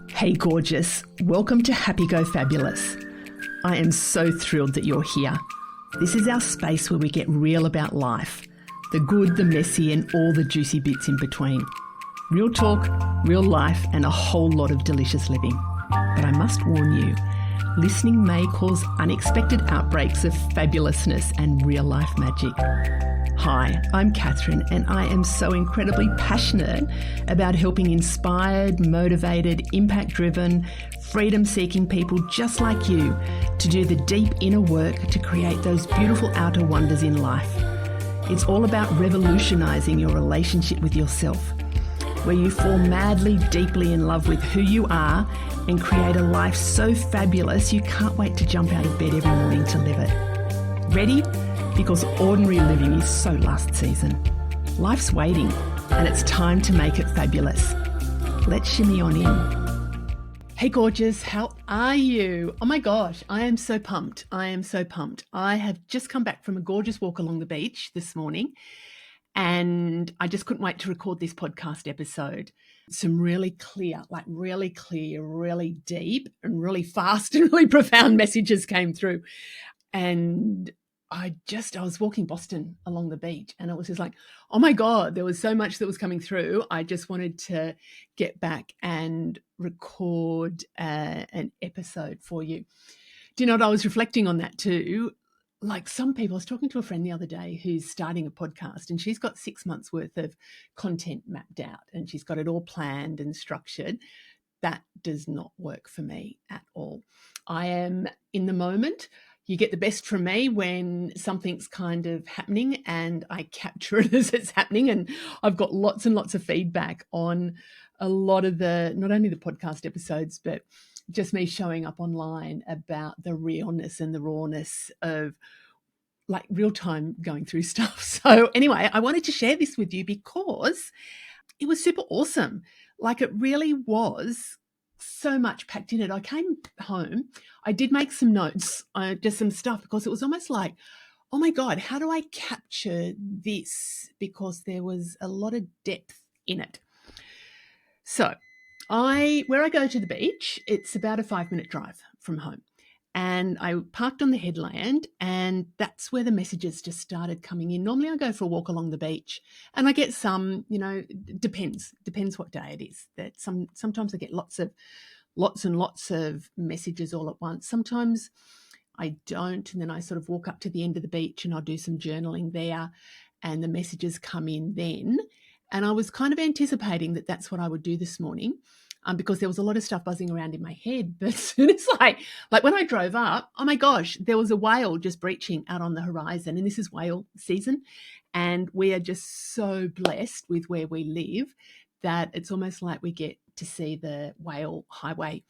Hey gorgeous, welcome to Happy Go Fabulous. I am so thrilled that you're here. This is our space where we get real about life, the good, the messy and all the juicy bits in between. Real talk, real life and a whole lot of delicious living. But I must warn you, listening may cause unexpected outbreaks of fabulousness and real life magic. Hi, I'm Catherine and I am so incredibly passionate about helping inspired, motivated, impact-driven, freedom-seeking people just like you to do the deep inner work to create those beautiful outer wonders in life. It's all about revolutionising your relationship with yourself, where you fall madly, deeply in love with who you are and create a life so fabulous you can't wait to jump out of bed every morning to live it. Ready? Because ordinary living is so last season. Life's waiting and it's time to make it fabulous. Let's shimmy on in. Hey gorgeous, how are you? Oh my gosh, I am so pumped. I have just come back from a gorgeous walk along the beach this morning and I just couldn't wait to record this podcast episode. Some really clear, really deep and really fast and really profound messages came through. And I was walking Boston along the beach and it was just like, oh my God, there was so much that was coming through. I just wanted to get back and record an episode for you. Do you know what? I was reflecting on that too. Like some people, I was talking to a friend the other day who's starting a podcast and she's got 6 months worth of content mapped out and she's got it all planned and structured. That does not work for me at all. I am in the moment. You get the best from me when something's kind of happening and I capture it as it's happening. And I've got lots and lots of feedback on a lot of not only the podcast episodes, but just me showing up online about the realness and the rawness of like real time going through stuff. So anyway, I wanted to share this with you because it was super awesome. Like it really was so much packed in it. I came home, I did make some notes, just some stuff, because it was almost like, oh my God, how do I capture this? Because there was a lot of depth in it. So where I go to the beach, it's about a 5-minute drive from home. And I parked on the headland and that's where the messages just started coming in. Normally I go for a walk along the beach and I get some, depends what day it is. That sometimes I get lots and lots of messages all at once. Sometimes I don't. And then I sort of walk up to the end of the beach and I'll do some journaling there and the messages come in then. And I was kind of anticipating that that's what I would do this morning. Because there was a lot of stuff buzzing around in my head. But as soon as like when I drove up, oh my gosh, there was a whale just breaching out on the horizon. And this is whale season. And we are just so blessed with where we live that it's almost like we get to see the whale highway.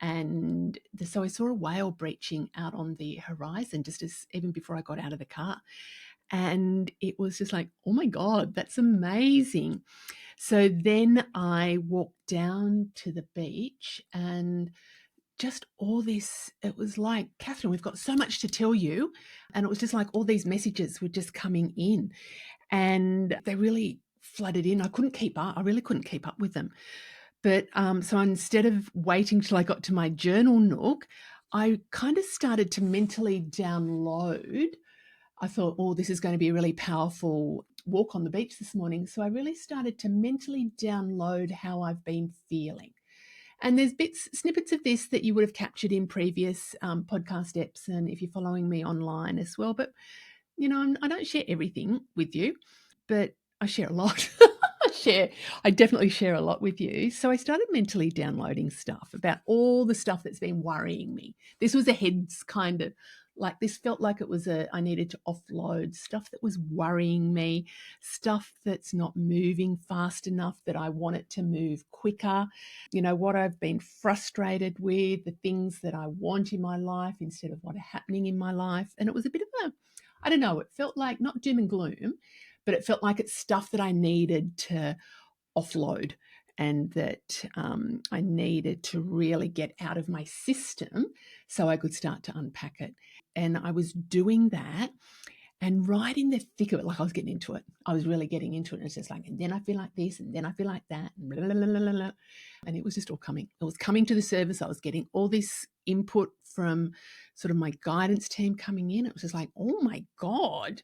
And so I saw a whale breaching out on the horizon even before I got out of the car. And it was just like, oh my God, that's amazing. So then I walked down to the beach and just all this, it was like, Catherine, we've got so much to tell you. And it was just like all these messages were just coming in and they really flooded in. I really couldn't keep up with them. But so instead of waiting till I got to my journal nook, I kind of started to mentally download. I thought, oh, this is going to be a really powerful walk on the beach this morning. So I really started to mentally download how I've been feeling. And there's snippets of this that you would have captured in previous podcast eps and if you're following me online as well. But, I don't share everything with you, but I share a lot. I definitely share a lot with you. So I started mentally downloading stuff about all the stuff that's been worrying me. This was a head's kind of like this felt like it was I needed to offload stuff that was worrying me, stuff that's not moving fast enough that I want it to move quicker, what I've been frustrated with, the things that I want in my life instead of what are happening in my life. And it was a bit of I don't know, it felt like not doom and gloom, but it felt like it's stuff that I needed to offload and that I needed to really get out of my system so I could start to unpack it. And I was doing that. And right in the thick of it, like I was getting into it, I was really getting into it. And it's just like, and then I feel like this, and then I feel like that, and blah, blah, blah, blah, blah. And it was just all coming. It was coming to the service. I was getting all this input from sort of my guidance team coming in. It was just like, oh my God.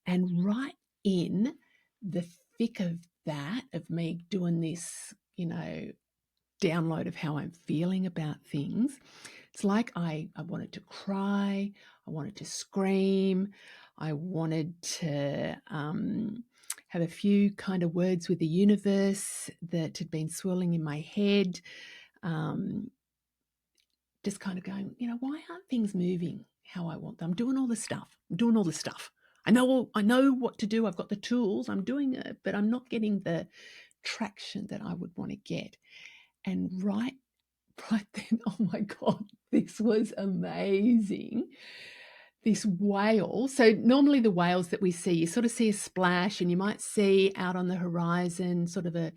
And right in the thick of that, of me doing this, download of how I'm feeling about things, it's like I wanted to cry, I wanted to scream, I wanted to have a few kind of words with the universe that had been swirling in my head, just kind of going, why aren't things moving how I want them? I'm doing all the stuff. I know what to do. I've got the tools. I'm doing it, but I'm not getting the traction that I would want to get. And right then, oh my God, this was amazing. This whale. So normally the whales that we see, you sort of see a splash and you might see out on the horizon sort of a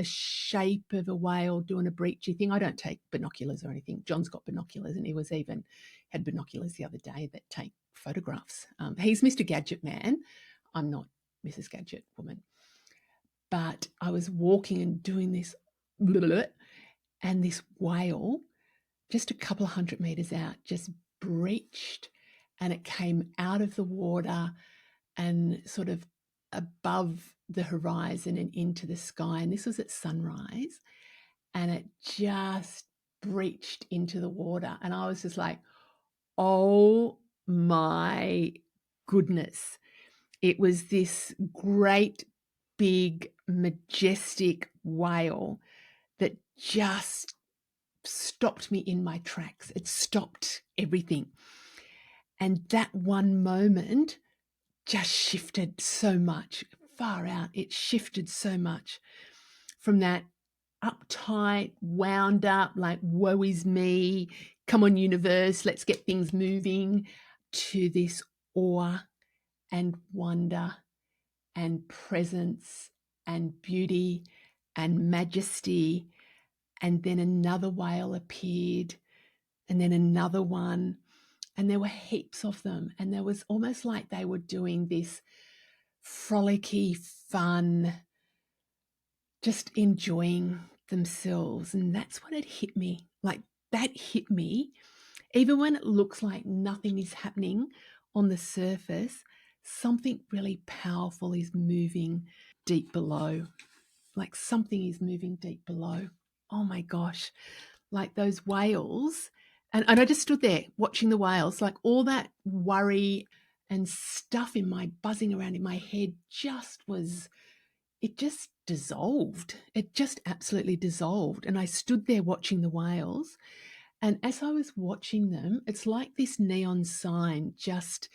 shape of a whale doing a breachy thing. I don't take binoculars or anything. John's got binoculars, and he was even had binoculars the other day that take photographs. He's Mr. Gadget Man. I'm not Mrs. Gadget Woman. But I was walking and doing this, and this whale, just a couple of 100 meters out, just breached, and it came out of the water and sort of above the horizon and into the sky. And this was at sunrise, and it just breached into the water. And I was just like, oh my goodness. It was this great, big, majestic whale that just stopped me in my tracks. It stopped everything. And that one moment just shifted so much, far out. It shifted so much from that uptight, wound up, like, woe is me, come on, universe, let's get things moving, to this awe and wonder and presence and beauty and majesty. And then another whale appeared, and then another one. And there were heaps of them. And there was almost like they were doing this frolicky, fun, just enjoying themselves. And that's what it hit me. Like, that hit me. Even when it looks like nothing is happening on the surface, something really powerful is moving deep below. Like, something is moving deep below. Oh my gosh. Like those whales. And I just stood there watching the whales, like all that worry and stuff in my buzzing around in my head it just dissolved. It just absolutely dissolved. And I stood there watching the whales. And as I was watching them, it's like this neon sign just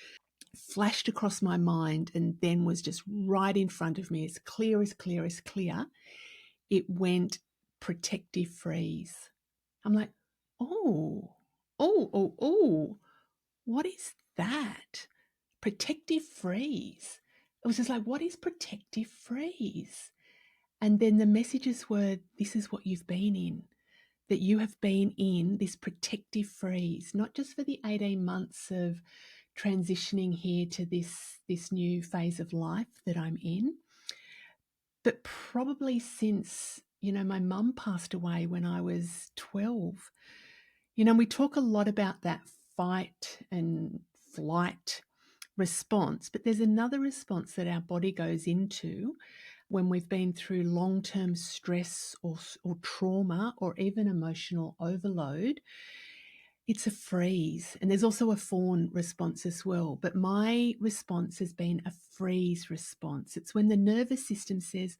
flashed across my mind and then was just right in front of me, as clear as clear as clear. It went protective freeze. I'm like, oh, what is that? Protective freeze. It was just like, what is protective freeze? And then the messages were, this is what you've been in, that you have been in this protective freeze, not just for the 18 months of transitioning here to this new phase of life that I'm in, but probably since, my mum passed away when I was 12. We talk a lot about that fight and flight response, but there's another response that our body goes into when we've been through long-term stress or trauma or even emotional overload. It's a freeze. And there's also a fawn response as well. But my response has been a freeze response. It's when the nervous system says,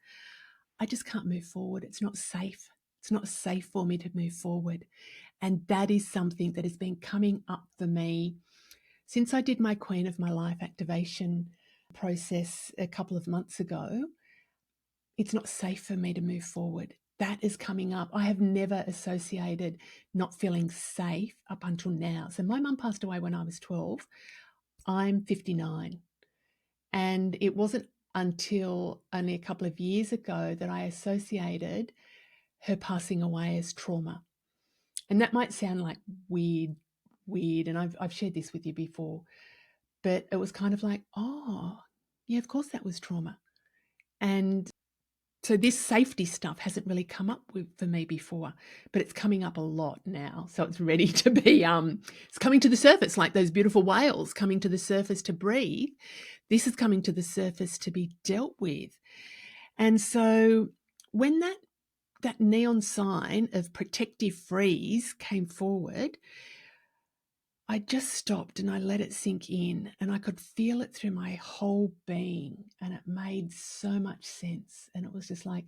I just can't move forward. It's not safe. It's not safe for me to move forward. And that is something that has been coming up for me since I did my Queen of My Life activation process a couple of months ago. It's not safe for me to move forward. That is coming up. I have never associated not feeling safe up until now. So my mum passed away when I was 12. I'm 59. And it wasn't until only a couple of years ago that I associated her passing away as trauma. And that might sound like weird, and I've shared this with you before, But it was kind of like, oh, yeah, of course that was trauma. And so this safety stuff hasn't really come up for me before, but it's coming up a lot now. So it's ready to be, it's coming to the surface like those beautiful whales coming to the surface to breathe. This is coming to the surface to be dealt with. And so when that neon sign of protective freeze came forward, I just stopped and I let it sink in, and I could feel it through my whole being, and it made so much sense. And it was just like,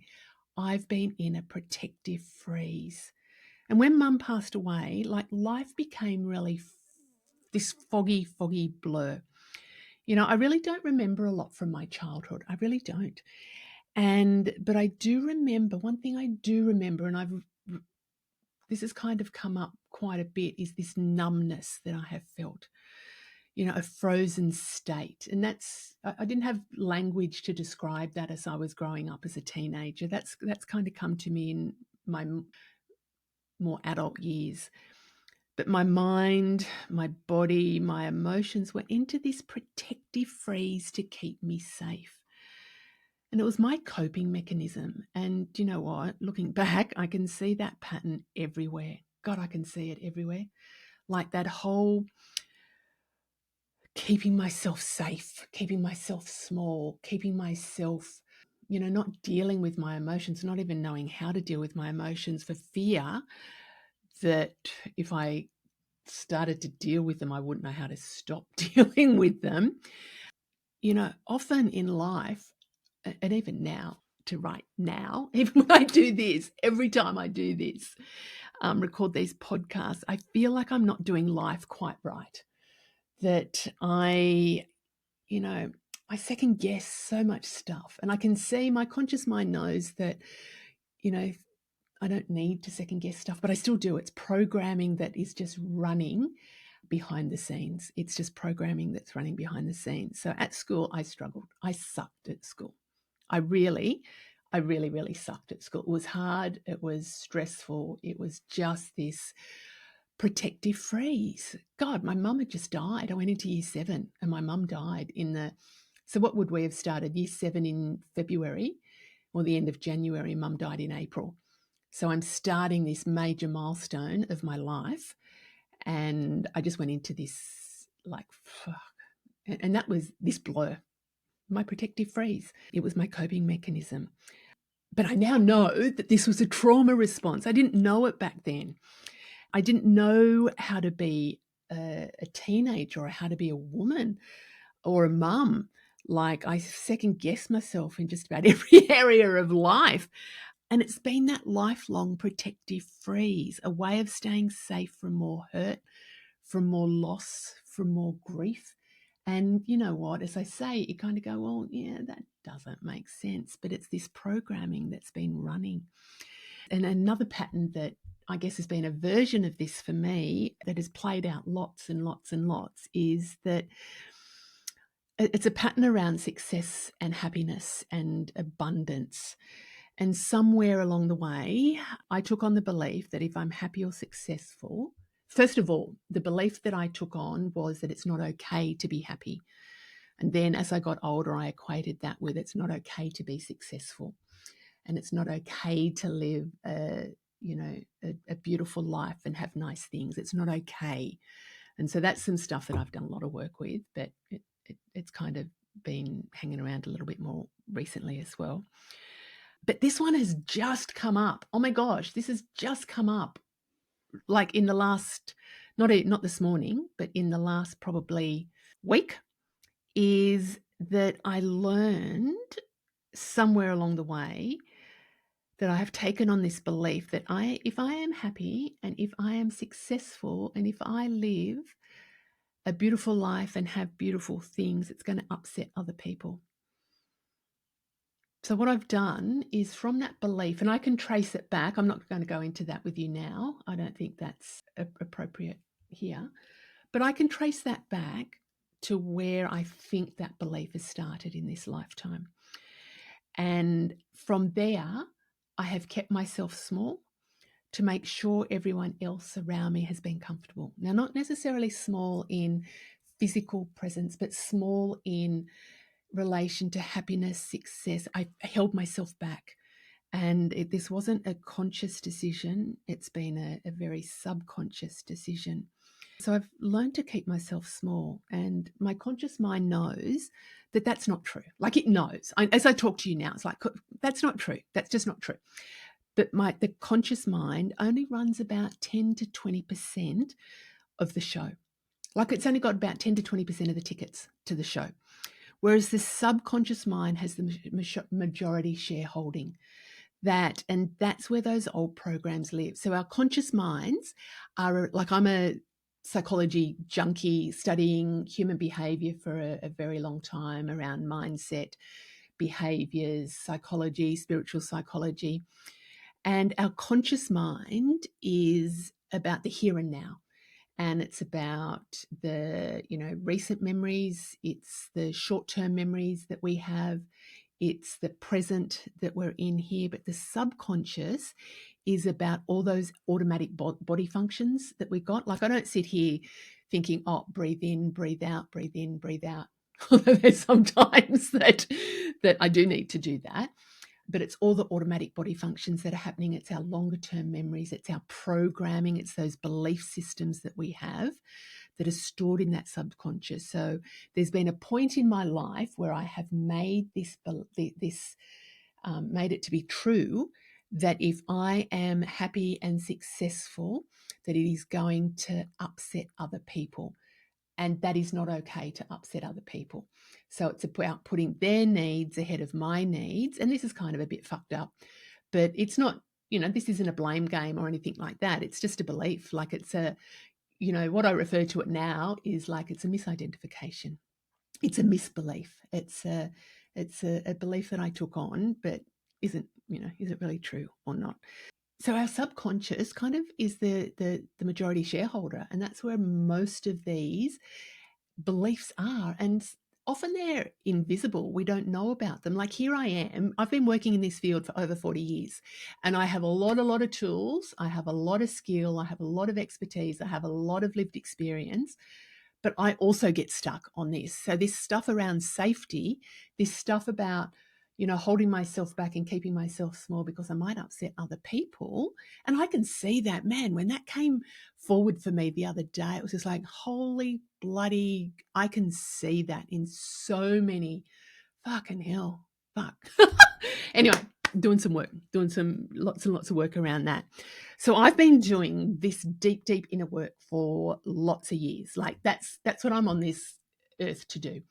I've been in a protective freeze. And when Mum passed away, like life became really this foggy blur. You know, I really don't remember a lot from my childhood. I really don't. But I do remember, one thing I do remember, and this has kind of come up quite a bit, is this numbness that I have felt, you know, a frozen state. And I didn't have language to describe that as I was growing up as a teenager. That's kind of come to me in my more adult years. But my mind, my body, my emotions were into this protective freeze to keep me safe. And it was my coping mechanism. And you know what? Looking back, I can see that pattern everywhere. God, I can see it everywhere. Like that whole keeping myself safe, keeping myself small, keeping myself, you know, not dealing with my emotions, not even knowing how to deal with my emotions for fear that if I started to deal with them, I wouldn't know how to stop dealing with them. You know, often in life, and even now, to right now, even when I do this, every time I do this, record these podcasts, I feel like I'm not doing life quite right. That I second guess so much stuff. And I can see my conscious mind knows that, you know, I don't need to second guess stuff, but I still do. It's programming that is just running behind the scenes. It's just programming that's running behind the scenes. So at school, I struggled. I sucked at school. I really sucked at school. It was hard. It was stressful. It was just this protective freeze. God, my mum had just died. I went into year 7 and my mum died so what would we have started? Year 7 in February or the end of January. Mum died in April. So I'm starting this major milestone of my life. And I just went into this like, fuck. And that was this blur, my protective freeze. It was my coping mechanism. But I now know that this was a trauma response. I didn't know it back then. I didn't know how to be a teenager or how to be a woman or a mum. Like I second guessed myself in just about every area of life. And it's been that lifelong protective freeze, a way of staying safe from more hurt, from more loss, from more grief. And you know what, as I say, you kind of go, well, yeah, that doesn't make sense. But it's this programming that's been running. And another pattern that I guess has been a version of this for me that has played out lots and lots and lots is that it's a pattern around success and happiness and abundance. And somewhere along the way, I took on the belief that if I'm happy or successful, first of all, the belief that I took on was that it's not okay to be happy. And then as I got older, I equated that with it's not okay to be successful. And it's not okay to live a beautiful life and have nice things. It's not okay. And so that's some stuff that I've done a lot of work with, but it's kind of been hanging around a little bit more recently as well. But this one has just come up. Oh my gosh, this has just come up like in the last, not this morning, but in the last probably week, is that I learned somewhere along the way that I have taken on this belief that if I am happy and if I am successful and if I live a beautiful life and have beautiful things, it's going to upset other people. So what I've done is from that belief, and I can trace it back. I'm not going to go into that with you now. I don't think that's appropriate here. But I can trace that back to where I think that belief has started in this lifetime. And from there, I have kept myself small to make sure everyone else around me has been comfortable. Now, not necessarily small in physical presence, but small in relation to happiness, success. I held myself back. And this wasn't a conscious decision. It's been a very subconscious decision. So I've learned to keep myself small, and my conscious mind knows that that's not true. Like it knows. As I talk to you now, it's like, that's not true. That's just not true. But the conscious mind only runs about 10 to 20% of the show. Like it's only got about 10 to 20% of the tickets to the show. Whereas the subconscious mind has the majority shareholding. And that's where those old programs live. So our conscious minds are like, I'm a psychology junkie studying human behavior for a very long time around mindset, behaviors, psychology, spiritual psychology. And our conscious mind is about the here and now. And it's about the, recent memories. It's the short-term memories that we have. It's the present that we're in here. But the subconscious is about all those automatic body functions that we got. Like I don't sit here thinking, oh, breathe in, breathe out, breathe in, breathe out. Although there's sometimes that I do need to do that. But it's all the automatic body functions that are happening. It's our longer term memories. It's our programming. It's those belief systems that we have that are stored in that subconscious. So there's been a point in my life where I have made made it to be true that if I am happy and successful, that it is going to upset other people. And that is not okay to upset other people. So it's about putting their needs ahead of my needs. And this is kind of a bit fucked up, but it's not, this isn't a blame game or anything like that. It's just a belief. Like it's what I refer to it now is like it's a misidentification. It's a misbelief. It's a belief that I took on, but is it really true or not? So our subconscious kind of is the majority shareholder, and that's where most of these beliefs are. And often they're invisible. We don't know about them. Like here I am. I've been working in this field for over 40 years, and I have a lot of tools. I have a lot of skill. I have a lot of expertise. I have a lot of lived experience. But I also get stuck on this. So this stuff around safety, this stuff about holding myself back and keeping myself small because I might upset other people. And I can see that, man, when that came forward for me the other day, it was just like, holy bloody, I can see that in so many, fucking hell, fuck. Anyway, doing lots and lots of work around that. So I've been doing this deep inner work for lots of years. Like that's what I'm on this earth to do,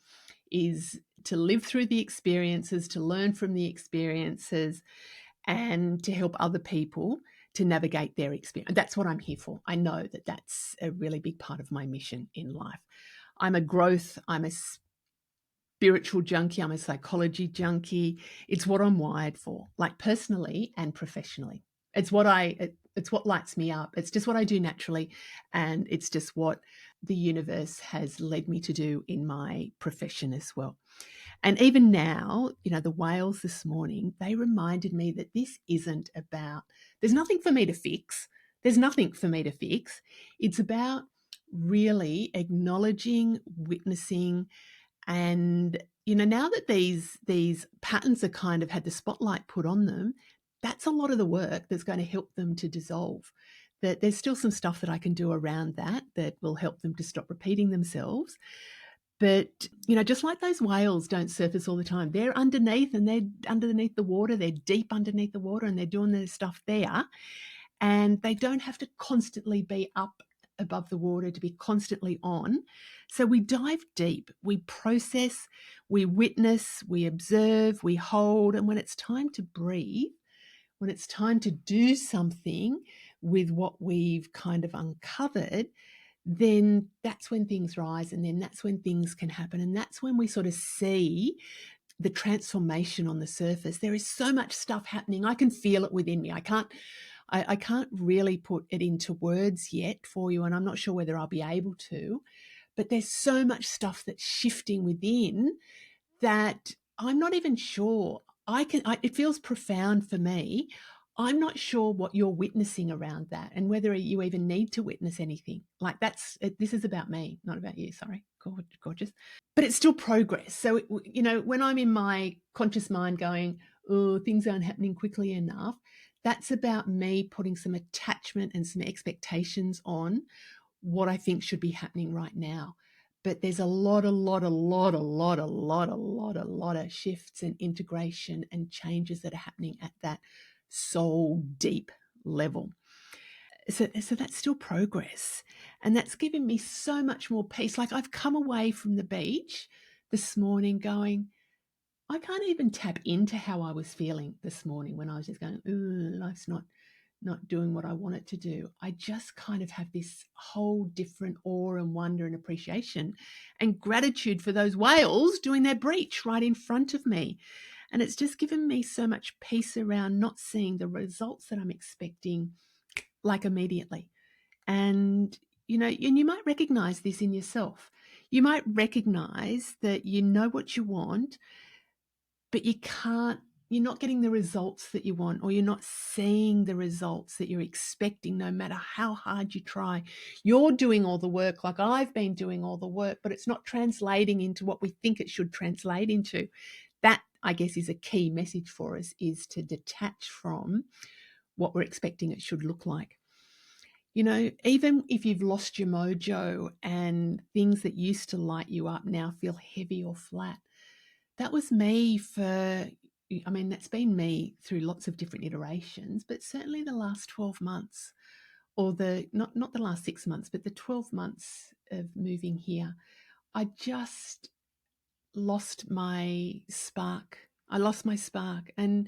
is to live through the experiences, to learn from the experiences, and to help other people to navigate their experience. That's what I'm here for. I know that that's a really big part of my mission in life. I'm a spiritual junkie, I'm a psychology junkie. It's what I'm wired for, like personally and professionally. It's what lights me up. It's just what I do naturally, and it's just what the universe has led me to do in my profession as well. And even now, the whales this morning, they reminded me that this isn't about, there's nothing for me to fix. There's nothing for me to fix. It's about really acknowledging, witnessing, and, now that these patterns are kind of had the spotlight put on them, that's a lot of the work that's going to help them to dissolve. That there's still some stuff that I can do around that will help them to stop repeating themselves. But, just like those whales don't surface all the time, they're underneath the water, they're deep underneath the water, and they're doing their stuff there. And they don't have to constantly be up above the water, to be constantly on. So we dive deep, we process, we witness, we observe, we hold. And when it's time to breathe, when it's time to do something with what we've kind of uncovered, then that's when things rise, and then that's when things can happen. And that's when we sort of see the transformation on the surface. There is so much stuff happening. I can feel it within me. I can't really put it into words yet for you, and I'm not sure whether I'll be able to, but there's so much stuff that's shifting within that I'm not even sure it feels profound for me. I'm not sure what you're witnessing around that, and whether you even need to witness anything. Like this is about me, not about you. Sorry. gorgeous. But it's still progress. So, when I'm in my conscious mind going, oh, things aren't happening quickly enough, that's about me putting some attachment and some expectations on what I think should be happening right now. But there's a lot of shifts and integration and changes that are happening at that soul deep level. So that's still progress. And that's given me so much more peace. Like, I've come away from the beach this morning going, I can't even tap into how I was feeling this morning when I was just going, ooh, life's not doing what I want it to do. I just kind of have this whole different awe and wonder and appreciation and gratitude for those whales doing their breach right in front of me. And it's just given me so much peace around not seeing the results that I'm expecting like immediately. And you might recognize this in yourself. You might recognize that you know what you want, but you're not getting the results that you want, or you're not seeing the results that you're expecting, no matter how hard you try. You're doing all the work, like I've been doing all the work, but it's not translating into what we think it should translate into. That, I guess, is a key message for us, is to detach from what we're expecting it should look like. Even if you've lost your mojo and things that used to light you up now feel heavy or flat, that was me that's been me through lots of different iterations, but certainly the last 12 months, or not the last 6 months, but the 12 months of moving here, I just lost my spark. I lost my spark, and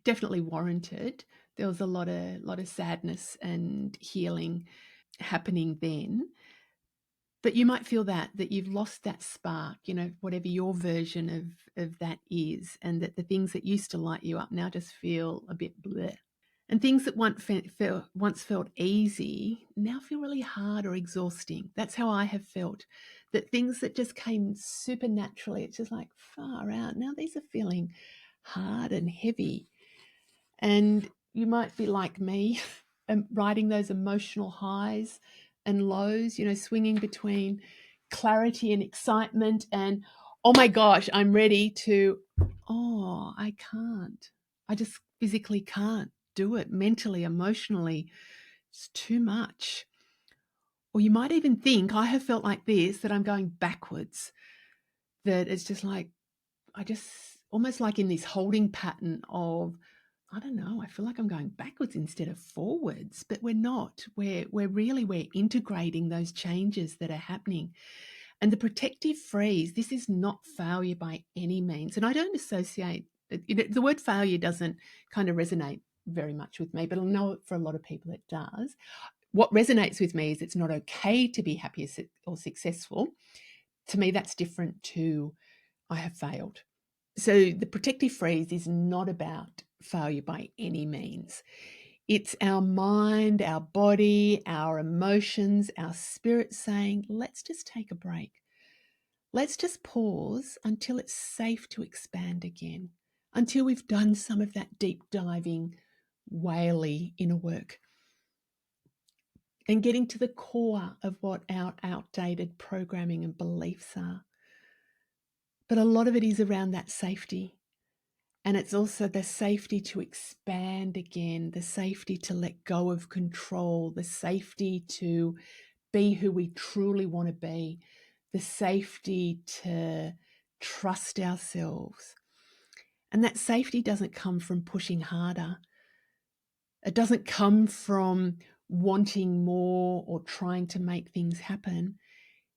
definitely warranted. There was a lot of sadness and healing happening then. But you might feel that you've lost that spark, whatever your version of that is, and that the things that used to light you up now just feel a bit bleh. And things that once felt easy now feel really hard or exhausting. That's how I have felt. That things that just came supernaturally, it's just like far out. Now these are feeling hard and heavy. And you might be like me, riding those emotional highs and lows, swinging between clarity and excitement and, oh my gosh, I'm ready to, oh, I can't. I just physically can't do it mentally, emotionally. It's too much. Or you might even think, I have felt like this, that I'm going backwards, that it's just like, I just almost like in this holding pattern of, I don't know, I feel like I'm going backwards instead of forwards, but we're not. We're integrating those changes that are happening. And the protective freeze, this is not failure by any means. And I don't associate, the word failure doesn't kind of resonate very much with me, but I know for a lot of people it does. What resonates with me is it's not okay to be happy or successful. To me, that's different to I have failed. So the protective freeze is not about failure by any means. It's our mind, our body, our emotions, our spirit saying, let's just take a break. Let's just pause until it's safe to expand again, until we've done some of that deep diving, whaley inner work and getting to the core of what our outdated programming and beliefs are. But a lot of it is around that safety. And it's also the safety to expand again, the safety to let go of control, the safety to be who we truly want to be, the safety to trust ourselves. And that safety doesn't come from pushing harder. It doesn't come from wanting more or trying to make things happen.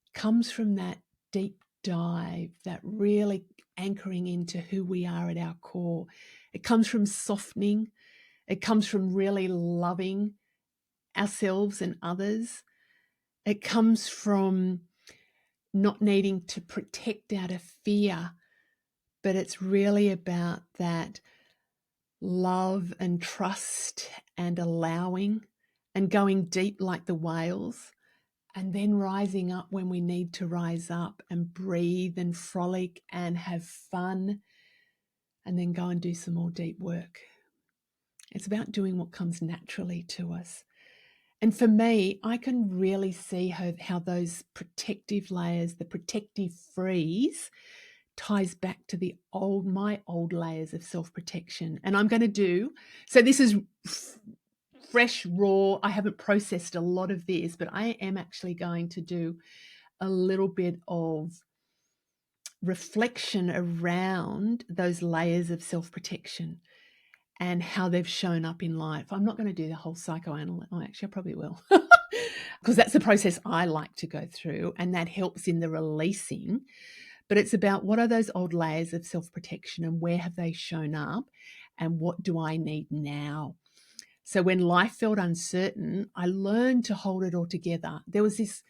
It comes from that deep dive, that really anchoring into who we are at our core. It comes from softening. It comes from really loving ourselves and others. It comes from not needing to protect out of fear, but it's really about that love and trust and allowing and going deep like the whales, and then rising up when we need to rise up and breathe and frolic and have fun, and then go and do some more deep work. It's about doing what comes naturally to us. And for me, I can really see how those protective layers, the protective freeze, ties back to my old layers of self-protection. And I'm going to do, so this is fresh, raw. I haven't processed a lot of this, but I am actually going to do a little bit of reflection around those layers of self-protection and how they've shown up in life. I'm not going to do the whole psychoanalysis. Oh, actually, I probably will. Because that's the process I like to go through, and that helps in the releasing. But it's about what are those old layers of self-protection and where have they shown up and what do I need now? So when life felt uncertain, I learned to hold it all together. There was this,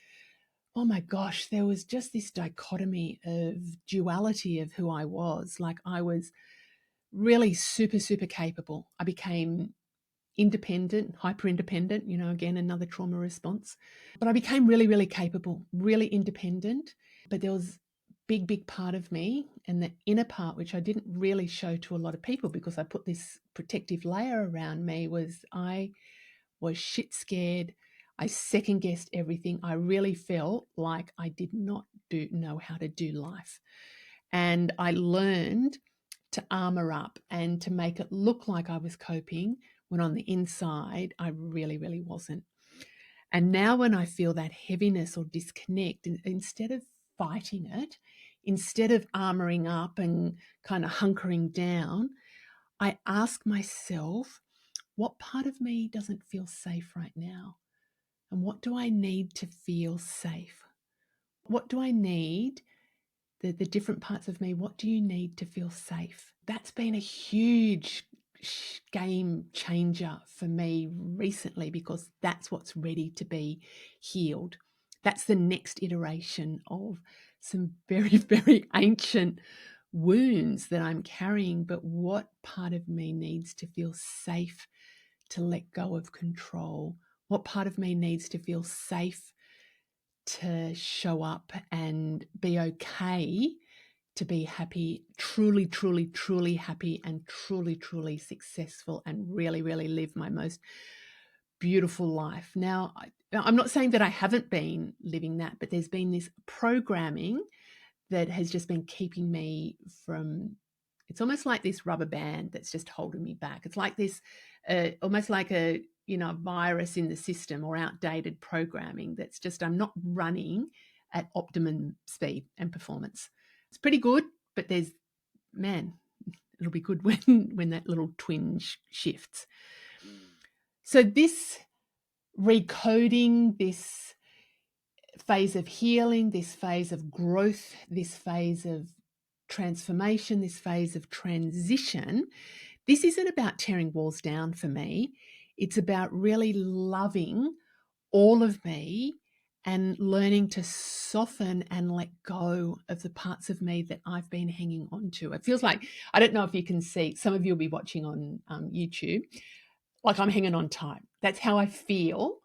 oh my gosh, there was just this dichotomy of duality of who I was. Like I was really super, super capable. I became independent, hyper independent, again, another trauma response. But I became really, really capable, really independent. But there was big part of me, and the inner part, which I didn't really show to a lot of people because I put this protective layer around me, was I was shit scared. I second guessed everything. I really felt like I did not know how to do life. And I learned to armor up and to make it look like I was coping when on the inside, I really, really wasn't. And now when I feel that heaviness or disconnect, instead of fighting it, instead of armoring up and kind of hunkering down, I ask myself, what part of me doesn't feel safe right now? And what do I need to feel safe? What do I need? The different parts of me, what do you need to feel safe? That's been a huge game changer for me recently because that's what's ready to be healed. That's the next iteration of some very, very ancient wounds that I'm carrying. But what part of me needs to feel safe to let go of control? What part of me needs to feel safe to show up and be okay, to be happy, truly, truly, truly happy and truly, truly successful and really, really live my most beautiful life. Now, I'm not saying that I haven't been living that, but there's been this programming that has just been keeping me from, it's almost like this rubber band that's just holding me back. It's like this, almost like a virus in the system or outdated programming that's just, I'm not running at optimum speed and performance. It's pretty good, but it'll be good when that little twinge shifts. So this recoding, this phase of healing, this phase of growth, this phase of transformation, this phase of transition, this isn't about tearing walls down for me. It's about really loving all of me and learning to soften and let go of the parts of me that I've been hanging on to. It feels like, I don't know if you can see, some of you will be watching on YouTube, like I'm hanging on tight. That's how I feel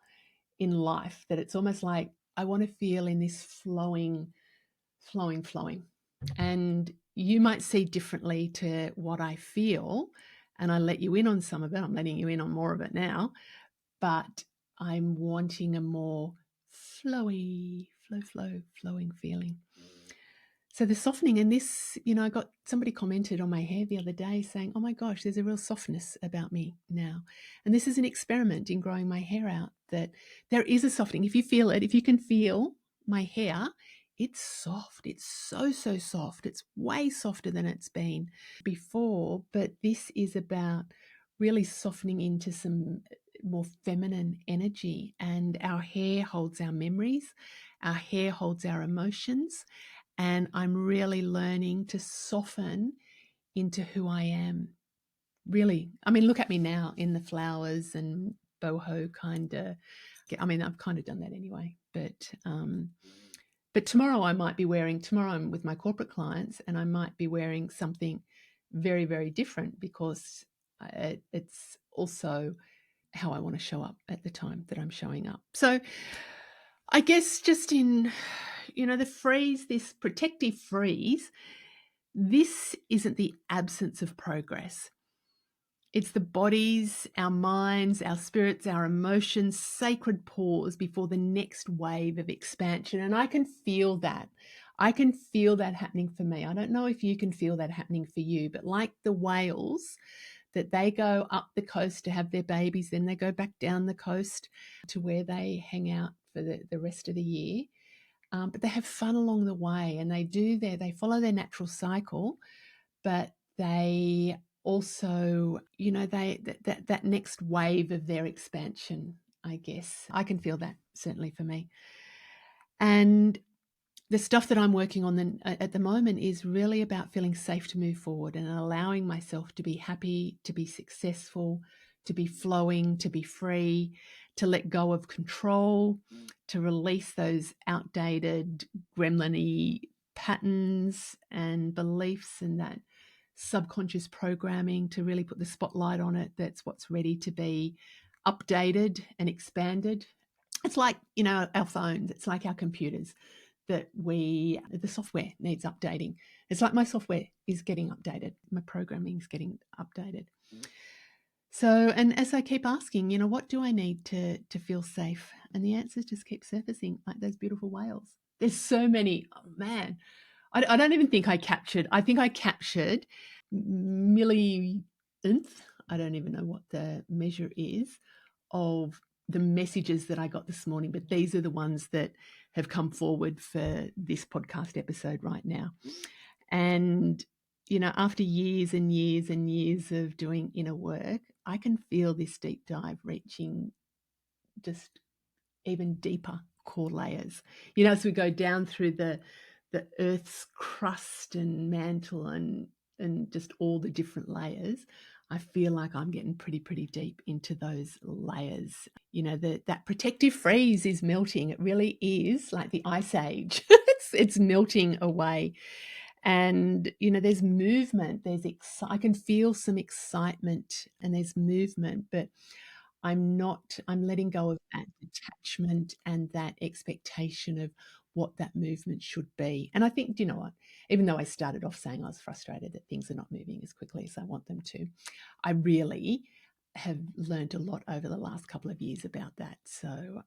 in life, that it's almost like I want to feel in this flowing. And you might see differently to what I feel, and I let you in on some of it. I'm letting you in on more of it now, but I'm wanting a more flowing feeling. So the softening, and this, I got somebody commented on my hair the other day saying, oh my gosh, there's a real softness about me now. And this is an experiment in growing my hair out, that there is a softening. If you feel it, if you can feel my hair, it's soft. It's so soft. It's way softer than it's been before. But this is about really softening into some more feminine energy. And our hair holds our memories. Our hair holds our emotions. And I'm really learning to soften into who I am. Really, I mean, look at me now in the flowers and boho kind of. I mean, I've kind of done that anyway. But tomorrow tomorrow I'm with my corporate clients, and I might be wearing something very, very different because it's also how I want to show up at the time that I'm showing up. So I guess just in, the freeze, this protective freeze, this isn't the absence of progress. It's the bodies, our minds, our spirits, our emotions, sacred pause before the next wave of expansion. And I can feel that. I can feel that happening for me. I don't know if you can feel that happening for you, but like the whales, that they go up the coast to have their babies, then they go back down the coast to where they hang out for the rest of the year. But they have fun along the way, and they follow their natural cycle, but they also, that next wave of their expansion, I guess. I can feel that certainly for me. And the stuff that I'm working on at the moment is really about feeling safe to move forward and allowing myself to be happy, to be successful, to be flowing, to be free, to let go of control, to release those outdated, gremlin-y patterns and beliefs and that subconscious programming, to really put the spotlight on it. That's what's ready to be updated and expanded. It's like, our phones, it's like our computers the software needs updating. It's like my software is getting updated. My programming is getting updated. So, and as I keep asking, what do I need to feel safe? And the answers just keep surfacing like those beautiful whales. There's so many. Oh man, I don't even think I captured. I think I captured millionth. I don't even know what the measure is of the messages that I got this morning, but these are the ones that have come forward for this podcast episode right now. And, after years and years and years of doing inner work, I can feel this deep dive reaching just even deeper core layers. As we go down through the earth's crust and mantle and just all the different layers, I feel like I'm getting pretty deep into those layers. That protective freeze is melting. It really is like the ice age. it's melting away. And, there's movement. I can feel some excitement and there's movement, but I'm letting go of that detachment and that expectation of what that movement should be. And I think, you know what, even though I started off saying I was frustrated that things are not moving as quickly as I want them to, I really have learned a lot over the last couple of years about that. So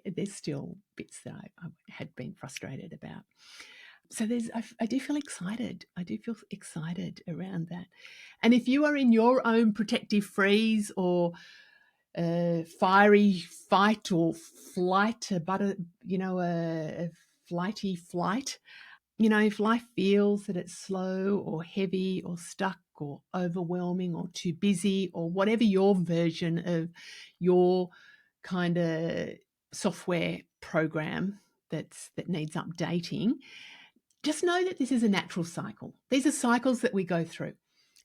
there's still bits that I had been frustrated about. So I do feel excited. I do feel excited around that. And if you are in your own protective freeze or fiery fight or flight, a flighty flight. If life feels that it's slow or heavy or stuck or overwhelming or too busy or whatever your version of your kind of software program that needs updating, just know that this is a natural cycle. These are cycles that we go through.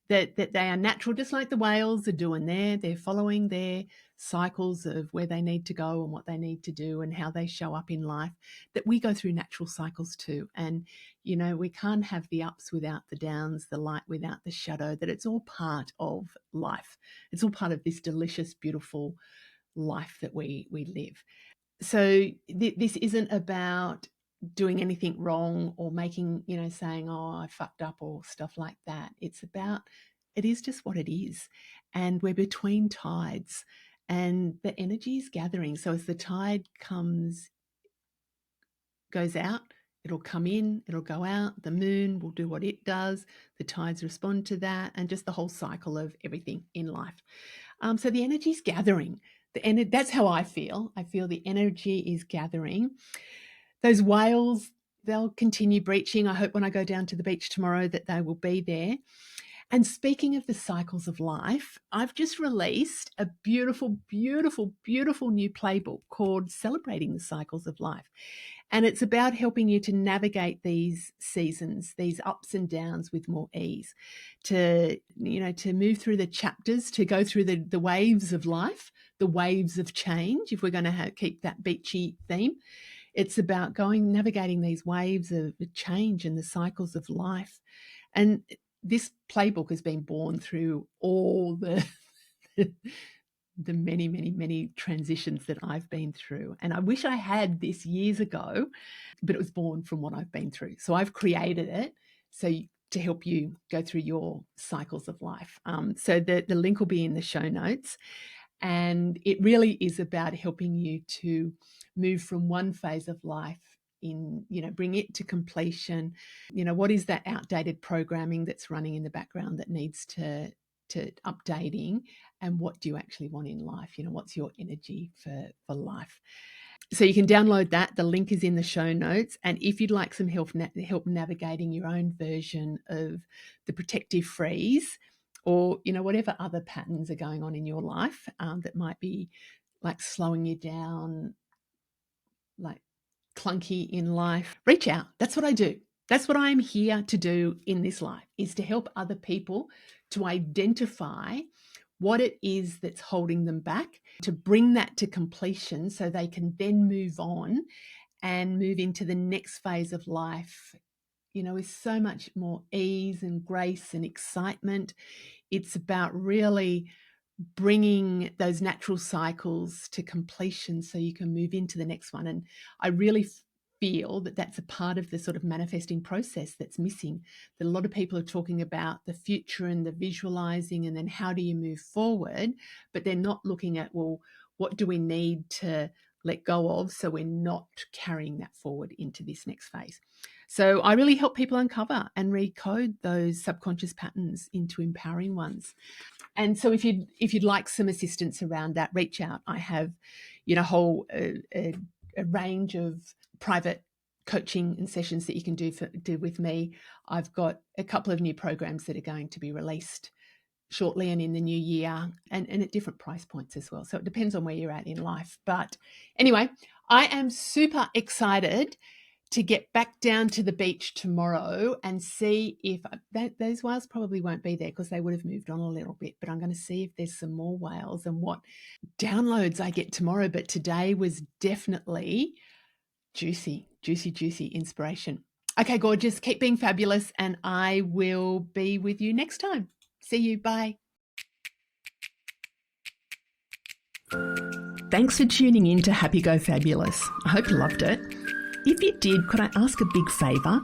That they are natural, just like the whales are doing there. They're following their cycles of where they need to go and what they need to do and how they show up in life, that we go through natural cycles too. And, we can't have the ups without the downs, the light without the shadow, that it's all part of life. It's all part of this delicious, beautiful life that we live. So this isn't about doing anything wrong or making, saying, oh, I fucked up or stuff like that. It is just what it is. And we're between tides and the energy is gathering. So as the tide goes out, it'll come in, it'll go out, the moon will do what it does, the tides respond to that, and just the whole cycle of everything in life. So the energy is gathering. That's how I feel. I feel the energy is gathering. Those whales, they'll continue breaching. I hope when I go down to the beach tomorrow that they will be there. And speaking of the cycles of life, I've just released a beautiful, beautiful, beautiful new playbook called Celebrating the Cycles of Life. And it's about helping you to navigate these seasons, these ups and downs with more ease, to move through the chapters, to go through the waves of life, the waves of change, if we're going to keep that beachy theme. It's about navigating these waves of change and the cycles of life. And this playbook has been born through all the many, many, many transitions that I've been through. And I wish I had this years ago, but it was born from what I've been through. So I've created it so to help you go through your cycles of life. So the link will be in the show notes. And it really is about helping you to move from one phase of life bring it to completion. What is that outdated programming that's running in the background that needs to updating, and what do you actually want in life? What's your energy for life? So you can download that. The link is in the show notes. And if you'd like some help navigating your own version of the protective freeze, or whatever other patterns are going on in your life that might be like slowing you down, like clunky in life, reach out. That's what I do. That's what I'm here to do in this life, is to help other people to identify what it is that's holding them back, to bring that to completion so they can then move on and move into the next phase of life, with so much more ease and grace and excitement. It's about really bringing those natural cycles to completion so you can move into the next one. And I really feel that that's a part of the sort of manifesting process that's missing, that a lot of people are talking about the future and the visualizing, and then how do you move forward, but they're not looking at, well, what do we need to let go of so we're not carrying that forward into this next phase. So I really help people uncover and recode those subconscious patterns into empowering ones. And so if you'd like some assistance around that, reach out. I have, a range of private coaching and sessions that you can do with me. I've got a couple of new programs that are going to be released shortly and in the new year, and at different price points as well. So it depends on where you're at in life. But anyway, I am super excited to get back down to the beach tomorrow and see if those whales probably won't be there because they would have moved on a little bit, but I'm going to see if there's some more whales and what downloads I get tomorrow. But today was definitely juicy inspiration. Okay, gorgeous. Keep being fabulous, and I will be with you next time. See you. Bye. Thanks for tuning in to Happy Go Fabulous. I hope you loved it. If you did, could I ask a big favour?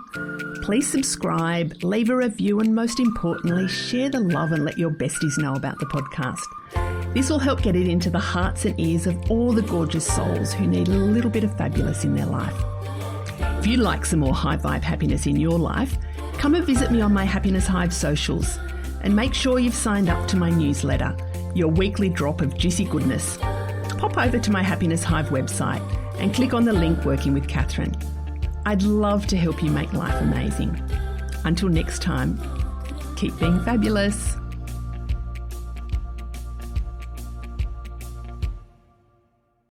Please subscribe, leave a review, and most importantly, share the love and let your besties know about the podcast. This will help get it into the hearts and ears of all the gorgeous souls who need a little bit of fabulous in their life. If you'd like some more high vibe happiness in your life, come and visit me on my Happiness Hive socials, and make sure you've signed up to my newsletter, your weekly drop of juicy goodness. Pop over to my Happiness Hive website and click on the link Working with Catherine. I'd love to help you make life amazing. Until next time, keep being fabulous.